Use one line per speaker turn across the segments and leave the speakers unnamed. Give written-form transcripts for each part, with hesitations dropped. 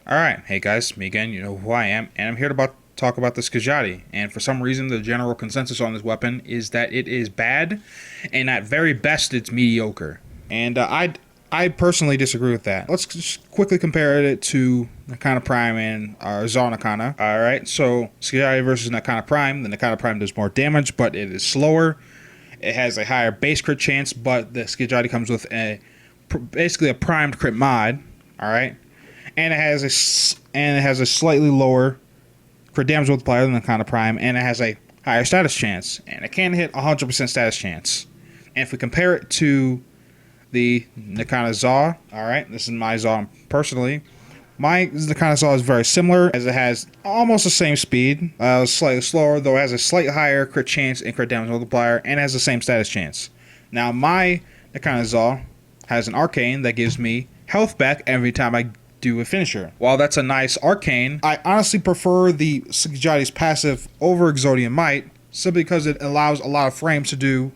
Alright, hey guys, me again, you know who I am, and I'm here to talk about the Skiajati. And for some reason, the general consensus on this weapon is that it is bad, and at very best, it's mediocre. And I personally disagree with that. Let's just quickly compare it to Nakana Prime and Zal Nakana. Alright, so Skiajati versus Nakana Prime. The Nakana Prime does more damage, but it is slower. It has a higher base crit chance, but the Skiajati comes with basically a primed crit mod. Alright. And it has a slightly lower crit damage multiplier than the Nakana Prime, and it has a higher status chance, and it can hit 100% status chance. And if we compare it to the Nakana Za, alright, this is my Za personally, my Nakana Za is very similar, as it has almost the same speed, slightly slower, though it has a slightly higher crit chance and crit damage multiplier, and it has the same status chance. Now, my Nakana Za has an arcane that gives me health back every time I do a finisher. While that's a nice arcane, I honestly prefer the Skiajati's passive over Exodian Might, simply because it allows a lot of frames to do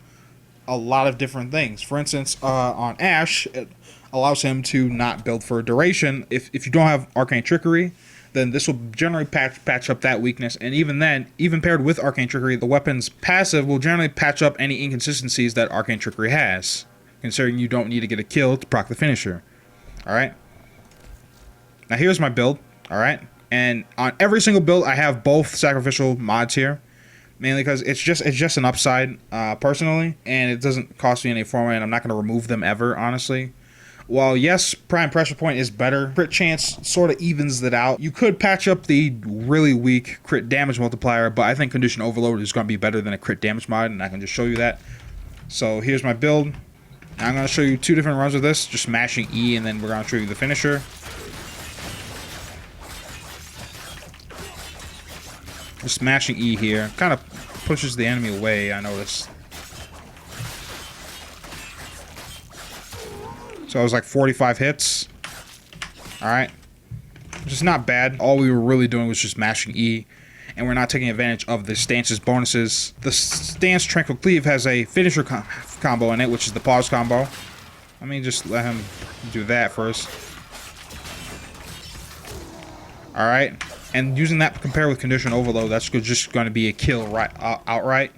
a lot of different things. For instance, on Ash, it allows him to not build for a duration. If you don't have Arcane Trickery, then this will generally patch up that weakness, and even then, even paired with Arcane Trickery, the weapon's passive will generally patch up any inconsistencies that Arcane Trickery has, considering you don't need to get a kill to proc the finisher. Alright? Now here's my build, alright? And on every single build, I have both sacrificial mods here. Mainly because it's just an upside, personally. And it doesn't cost me any format, and I'm not going to remove them ever, honestly. While yes, Prime Pressure Point is better, crit chance sort of evens it out. You could patch up the really weak crit damage multiplier, but I think Condition Overload is going to be better than a crit damage mod, and I can just show you that. So here's my build. I'm going to show you two different runs of this, just mashing E, and then we're going to show you the finisher. Just smashing E here kind of pushes the enemy away, I noticed. So it was like 45 hits. Alright. Which is not bad. All we were really doing was just mashing E, and we're not taking advantage of the stance's bonuses. The stance Tranquil Cleave has a finisher combo in it, which is the pause combo. Let me just let him do that first. Alright. And using that compared with Condition Overload, that's just going to be a kill outright.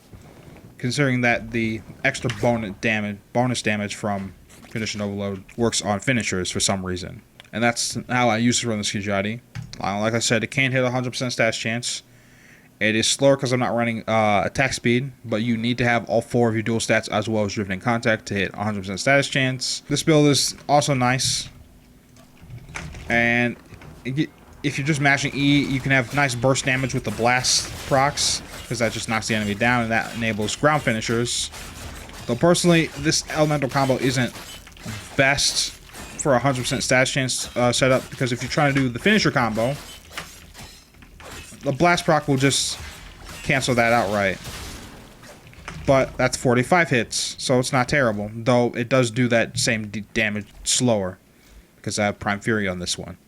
Considering that the extra bonus damage from Condition Overload works on finishers for some reason. And that's how I used to run the Skiajati. Like I said, it can't hit 100% status chance. It is slower because I'm not running attack speed, but you need to have all four of your dual stats as well as Drifting Contact to hit 100% status chance. This build is also nice. And if you're just mashing E, you can have nice burst damage with the blast procs, because that just knocks the enemy down, and that enables ground finishers. Though personally, this elemental combo isn't best for 100% status chance setup, because if you're trying to do the finisher combo, the blast proc will just cancel that outright. But that's 45 hits, so it's not terrible, though it does do that same damage slower, because I have Prime Fury on this one.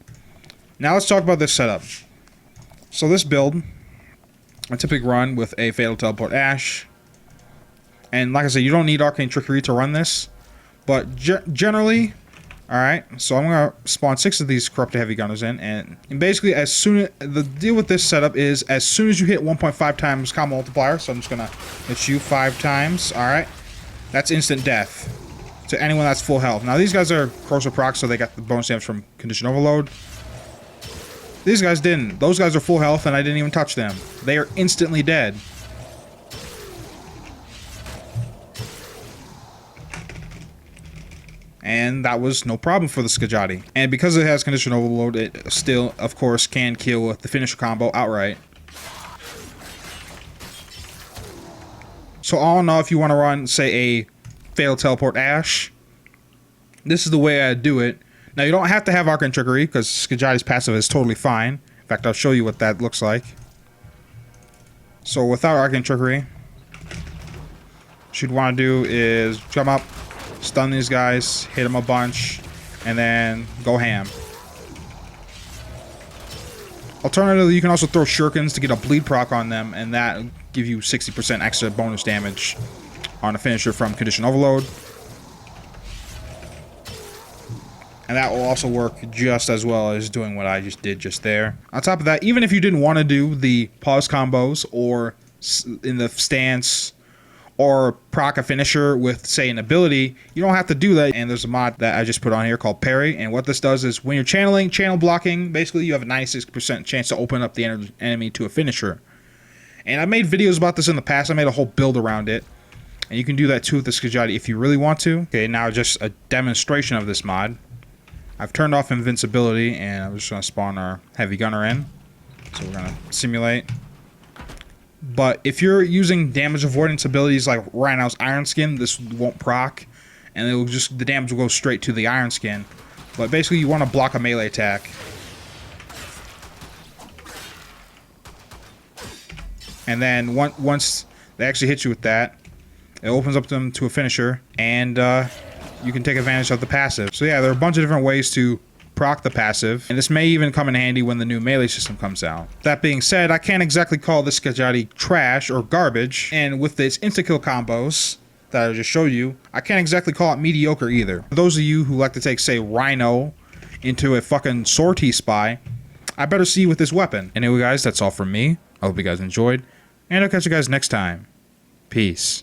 Now let's talk about this setup. So this build, I typically run with a Fatal Teleport Ash. And like I said, you don't need Arcane Trickery to run this. But generally, alright, so I'm going to spawn 6 of these Corrupted Heavy Gunners in. And basically, the deal with this setup is, as soon as you hit 1.5 times combo multiplier, so I'm just going to hit you 5 times, alright, that's instant death to anyone that's full health. Now these guys are Corrosive proc, so they got the bonus damage from Condition Overload. These guys didn't. Those guys are full health, and I didn't even touch them. They are instantly dead. And that was no problem for the Skiajati. And because it has Condition Overload, it still, of course, can kill with the finisher combo outright. So all in all, if you want to run, say, a Fatal Teleport Ash, this is the way I do it. Now, you don't have to have Arcane Trickery, because Skiajati's passive is totally fine. In fact, I'll show you what that looks like. So, without Arcane Trickery, what you'd want to do is jump up, stun these guys, hit them a bunch, and then go ham. Alternatively, you can also throw shurikens to get a bleed proc on them, and that will give you 60% extra bonus damage on a finisher from Condition Overload. And And that will also work just as well as doing what I just did just there. On top of that, even if you didn't want to do the pause combos or in the stance or proc a finisher with, say, an ability, you don't have to do that. And there's a mod that I just put on here called Parry. And what this does is when you're channeling, channel blocking, basically you have a 96% chance to open up the enemy to a finisher. And I made videos about this in the past. I made a whole build around it. And you can do that too with the Skiajati if you really want to. Okay, now just a demonstration of this mod. I've turned off invincibility, and I'm just going to spawn our heavy gunner in. So we're going to simulate. But if you're using damage avoidance abilities like Rhino's Iron Skin, this won't proc. And it will just, the damage will go straight to the Iron Skin. But basically you want to block a melee attack. And then once they actually hit you with that, it opens up them to a finisher, and you can take advantage of the passive. So yeah, there are a bunch of different ways to proc the passive, and this may even come in handy when the new melee system comes out. That being said, I can't exactly call this Skiajati trash or garbage, and with its insta-kill combos that I just showed you, I can't exactly call it mediocre either. For those of you who like to take, say, Rhino into a fucking sortie spy, I better see you with this weapon. Anyway guys, that's all from me. I hope you guys enjoyed, and I'll catch you guys next time. Peace.